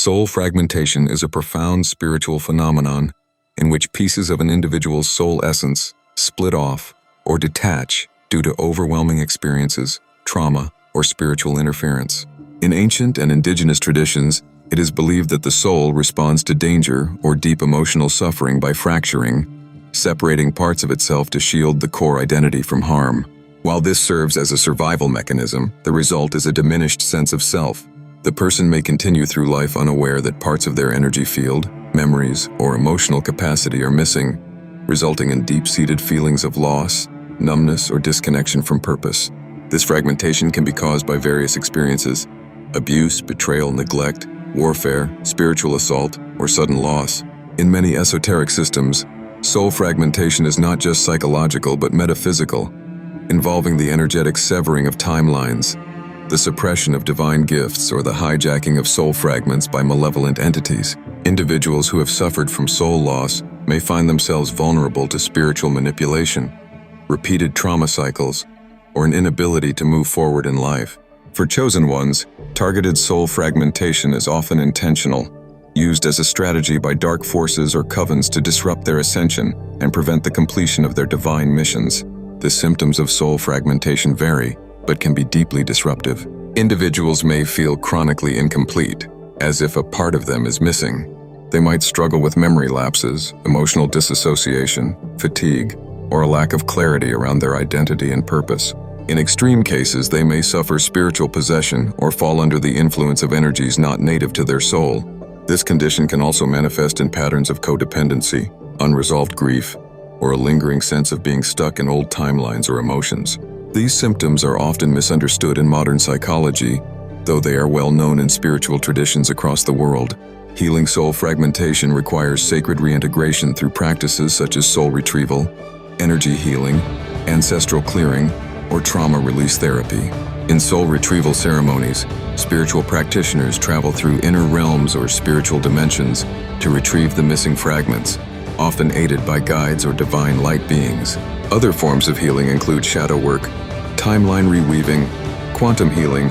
Soul fragmentation is a profound spiritual phenomenon in which pieces of an individual's soul essence split off or detach due to overwhelming experiences, trauma, or spiritual interference. In ancient and indigenous traditions, it is believed that the soul responds to danger or deep emotional suffering by fracturing, separating parts of itself to shield the core identity from harm. While this serves as a survival mechanism, the result is a diminished sense of self. The person may continue through life unaware that parts of their energy field, memories, or emotional capacity are missing, resulting in deep-seated feelings of loss, numbness, or disconnection from purpose. This fragmentation can be caused by various experiences: abuse, betrayal, neglect, warfare, spiritual assault, or sudden loss. In many esoteric systems, soul fragmentation is not just psychological but metaphysical, involving the energetic severing of timelines, the suppression of divine gifts, or the hijacking of soul fragments by malevolent entities. Individuals who have suffered from soul loss may find themselves vulnerable to spiritual manipulation, repeated trauma cycles, or an inability to move forward in life. For chosen ones, targeted soul fragmentation is often intentional, used as a strategy by dark forces or covens to disrupt their ascension and prevent the completion of their divine missions. The symptoms of soul fragmentation vary, but can be deeply disruptive. Individuals may feel chronically incomplete, as if a part of them is missing. They might struggle with memory lapses, emotional disassociation, fatigue, or a lack of clarity around their identity and purpose. In extreme cases, they may suffer spiritual possession or fall under the influence of energies not native to their soul. This condition can also manifest in patterns of codependency, unresolved grief, or a lingering sense of being stuck in old timelines or emotions. These symptoms are often misunderstood in modern psychology, though they are well known in spiritual traditions across the world. Healing soul fragmentation requires sacred reintegration through practices such as soul retrieval, energy healing, ancestral clearing, or trauma release therapy. In soul retrieval ceremonies, spiritual practitioners travel through inner realms or spiritual dimensions to retrieve the missing fragments, often aided by guides or divine light beings. Other forms of healing include shadow work, timeline reweaving, quantum healing,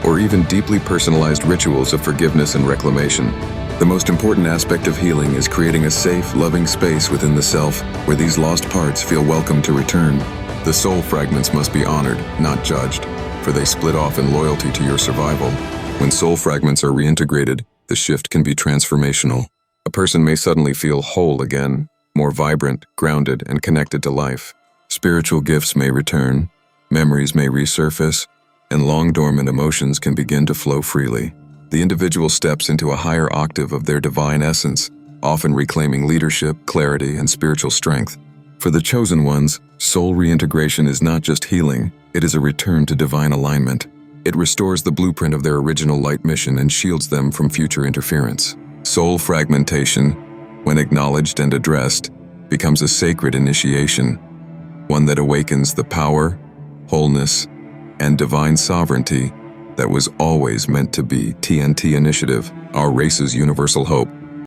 or even deeply personalized rituals of forgiveness and reclamation. The most important aspect of healing is creating a safe, loving space within the self where these lost parts feel welcome to return. The soul fragments must be honored, not judged, for they split off in loyalty to your survival. When soul fragments are reintegrated, the shift can be transformational. A person may suddenly feel whole again, more vibrant, grounded, and connected to life. Spiritual gifts may return, memories may resurface, and long-dormant emotions can begin to flow freely. The individual steps into a higher octave of their divine essence, often reclaiming leadership, clarity, and spiritual strength. For the chosen ones, soul reintegration is not just healing, it is a return to divine alignment. It restores the blueprint of their original light mission and shields them from future interference. Soul fragmentation, when acknowledged and addressed, becomes a sacred initiation, one that awakens the power, wholeness, and divine sovereignty that was always meant to be. TNT Initiative, our race's universal hope.